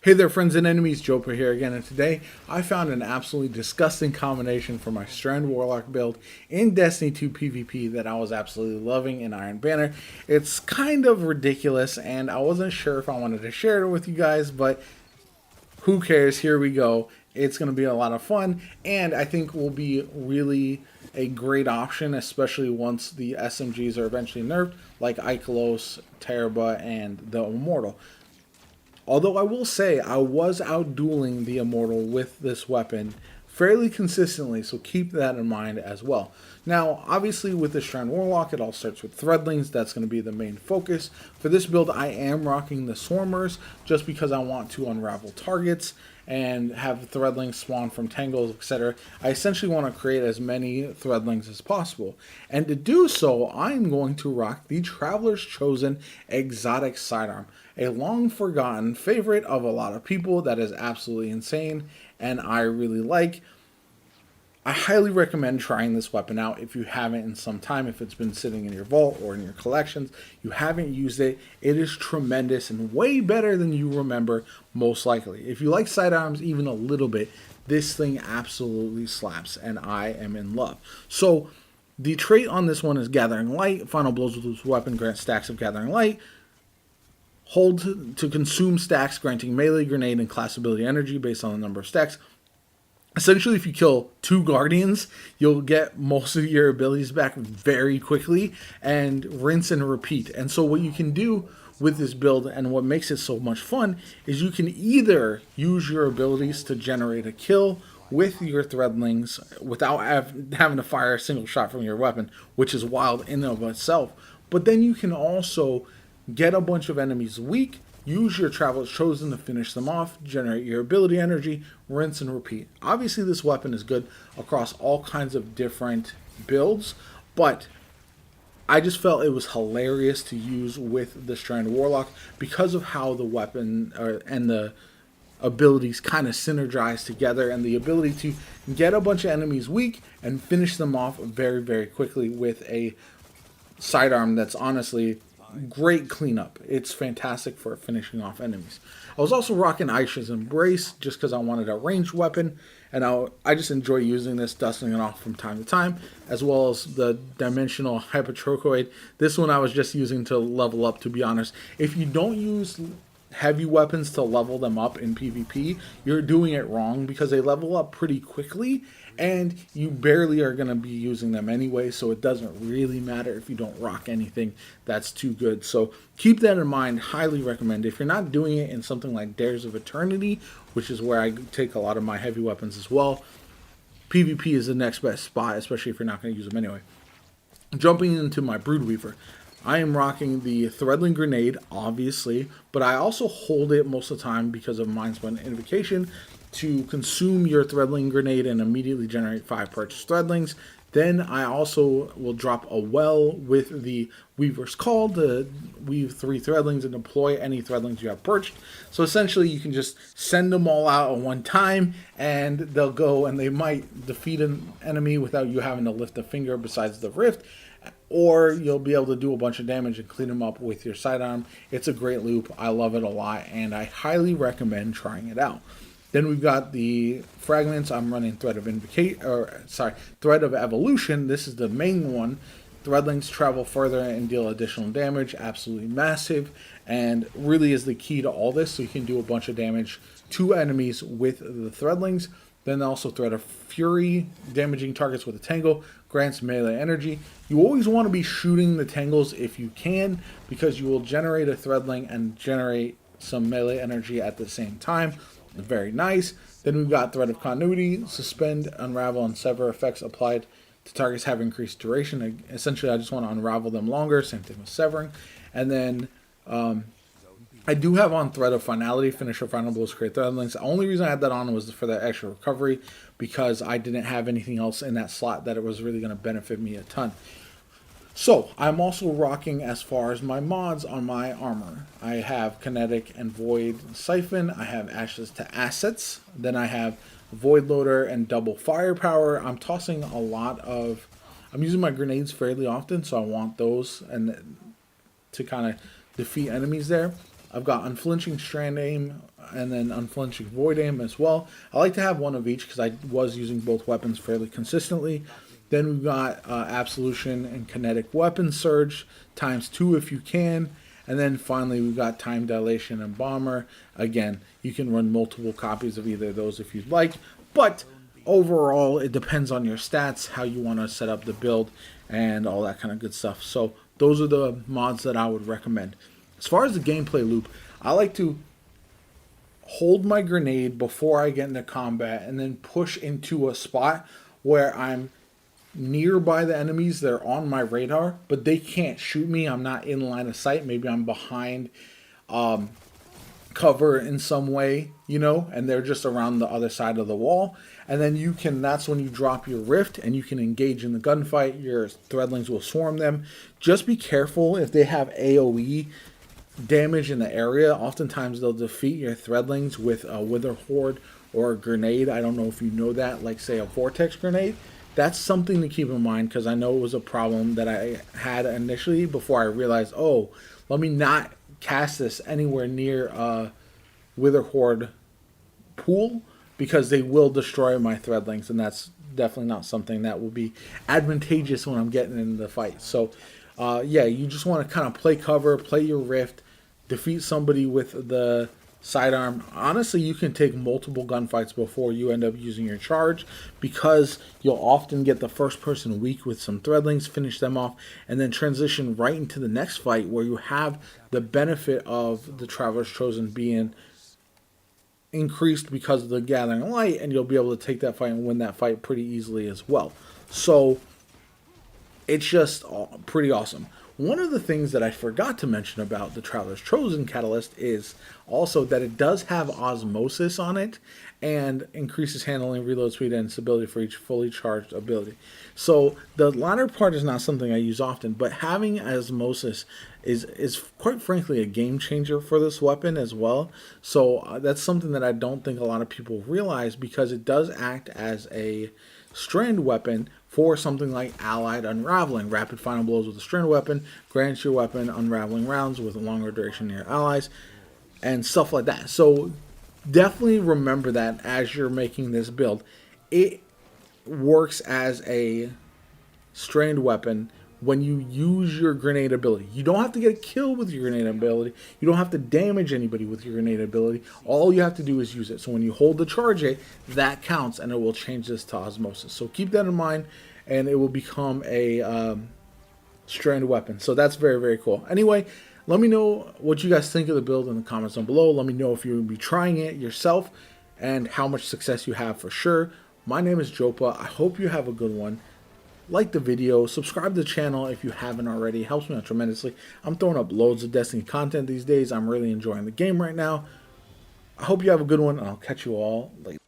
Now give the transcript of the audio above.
Hey there friends and enemies, JoPa here again, and today I found an absolutely disgusting combination for my Strand Warlock build in Destiny 2 PvP that I was absolutely loving in Iron Banner. It's kind of ridiculous and I wasn't sure if I wanted to share it with you guys, but who cares, here we go. It's going to be a lot of fun and I think will be really a great option, especially once the SMGs are eventually nerfed, like Ikelos, Teraba, and the Immortal. Although I will say I was outdueling the Immortal with this weapon fairly consistently, so keep that in mind as well. Now, obviously with the Strand Warlock, it all starts with Threadlings. That's going to be the main focus. For this build, I am rocking the Swarmers just because I want to unravel targets and have Threadlings spawn from tangles, etc. I essentially want to create as many Threadlings as possible. And to do so, I'm going to rock the Traveler's Chosen Exotic Sidearm, a long forgotten favorite of a lot of people that is absolutely insane and I really like. I highly recommend trying this weapon out if you haven't in some time. If it's been sitting in your vault or in your collections, you haven't used it, it is tremendous and way better than you remember, most likely. If you like sidearms even a little bit, this thing absolutely slaps and I am in love. So the trait on this one is Gathering Light. Final blows with this weapon grant stacks of Gathering Light. Hold to consume stacks, granting melee, grenade, and class ability energy based on the number of stacks. Essentially, if you kill 2 Guardians, you'll get most of your abilities back very quickly and rinse and repeat. And so what you can do with this build and what makes it so much fun is you can either use your abilities to generate a kill with your Threadlings without having to fire a single shot from your weapon, which is wild in and of itself. But then you can also get a bunch of enemies weak, use your Traveler's Chosen to finish them off, generate your ability energy, rinse and repeat. Obviously this weapon is good across all kinds of different builds, but I just felt it was hilarious to use with the Strand Warlock because of how the weapon and the abilities kind of synergize together and the ability to get a bunch of enemies weak and finish them off very, very quickly with a sidearm that's honestly great cleanup. It's fantastic for finishing off enemies. I was also rocking Aisha's Embrace just because I wanted a ranged weapon, and I just enjoy using this, dusting it off from time to time, as well as the Dimensional Hypertrochoid. This one I was just using to level up, to be honest. If you don't use heavy weapons to level them up in PvP, you're doing it wrong because they level up pretty quickly and you barely are going to be using them anyway, so it doesn't really matter if you don't rock anything that's too good. So keep that in mind. Highly recommend. If you're not doing it in something like Dares of Eternity, which is where I take a lot of my heavy weapons as well, PvP is the next best spot, especially if you're not going to use them anyway. Jumping into my Broodweaver, I am rocking the Threadling Grenade, obviously, but I also hold it most of the time because of Mindsplit Invocation to consume your Threadling Grenade and immediately generate 5 purchased Threadlings. Then I also will drop a well with the Weaver's Call to weave 3 Threadlings and deploy any Threadlings you have perched. So essentially you can just send them all out at one time and they'll go and they might defeat an enemy without you having to lift a finger besides the Rift. Or you'll be able to do a bunch of damage and clean them up with your sidearm. It's a great loop. I love it a lot and I highly recommend trying it out. Then we've got the fragments. I'm running Thread of Evolution. This is the main one. Threadlings travel further and deal additional damage. Absolutely massive and really is the key to all this. So you can do a bunch of damage to enemies with the Threadlings. Then also Thread of Fury, damaging targets with a tangle, grants melee energy. You always want to be shooting the tangles if you can because you will generate a Threadling and generate some melee energy at the same time. Very nice. Then we've got Thread of Continuity, suspend, unravel, and sever effects applied to targets have increased duration. Essentially, I just want to unravel them longer. Same thing with severing. And then I do have on Thread of Finality, finish your final blows, create Threadlings. The only reason I had that on was for that extra recovery because I didn't have anything else in that slot that it was really going to benefit me a ton. So, I'm also rocking as far as my mods on my armor. I have Kinetic and Void Siphon. I have Ashes to Assets. Then I have Void Loader and Double Firepower. I'm tossing a lot of... I'm using my grenades fairly often, so I want those and to kind of defeat enemies there. I've got unflinching strand aim and then unflinching void aim as well. I like to have one of each because I was using both weapons fairly consistently. Then we've got absolution and kinetic weapon surge ×2 if you can. And then finally we've got time dilation and bomber. Again, you can run multiple copies of either of those if you'd like, but overall it depends on your stats, how you want to set up the build and all that kind of good stuff. So those are the mods that I would recommend. As far as the gameplay loop, I like to hold my grenade before I get into combat and then push into a spot where I'm nearby the enemies. They're on my radar, but they can't shoot me. I'm not in line of sight. Maybe I'm behind cover in some way, you know, and they're just around the other side of the wall. And then you can, that's when you drop your rift and you can engage in the gunfight. Your threadlings will swarm them. Just be careful if they have AoE damage in the area. Oftentimes they'll defeat your threadlings with a wither horde or a grenade. I don't know if you know that, like say a vortex grenade. That's something to keep in mind, because I know it was a problem that I had initially before I realized, oh, let me not cast this anywhere near a wither horde pool, because they will destroy my threadlings, and that's definitely not something that will be advantageous when I'm getting in the fight. So yeah, you just want to kind of play cover, play your rift, defeat somebody with the sidearm. Honestly, you can take multiple gunfights before you end up using your charge, because you'll often get the first person weak with some threadlings, finish them off, and then transition right into the next fight where you have the benefit of the Traveler's Chosen being increased because of the Gathering Light, and you'll be able to take that fight and win that fight pretty easily as well. So it's just pretty awesome. One of the things that I forgot to mention about the Traveler's Chosen Catalyst is also that it does have osmosis on it and increases handling, reload speed, and stability for each fully charged ability. So the latter part is not something I use often, but having osmosis is quite frankly a game changer for this weapon as well. So that's something that I don't think a lot of people realize, because it does act as a strand weapon for something like allied unraveling. Rapid final blows with a strand weapon grants your weapon unraveling rounds with a longer duration near allies and stuff like that. So definitely remember that as you're making this build. It works as a strand weapon when you use your grenade ability. You don't have to get a kill with your grenade ability. You don't have to damage anybody with your grenade ability. All you have to do is use it. So when you hold the charge it, that counts, and it will change this to osmosis. So keep that in mind, and it will become a strand weapon. So that's very, very cool. Anyway, let me know what you guys think of the build in the comments down below. Let me know if you will be trying it yourself and how much success you have for sure. My name is JoPa. I hope you have a good one. Like the video, subscribe to the channel if you haven't already. It helps me out tremendously. I'm throwing up loads of Destiny content these days. I'm really enjoying the game right now. I hope you have a good one, and I'll catch you all later.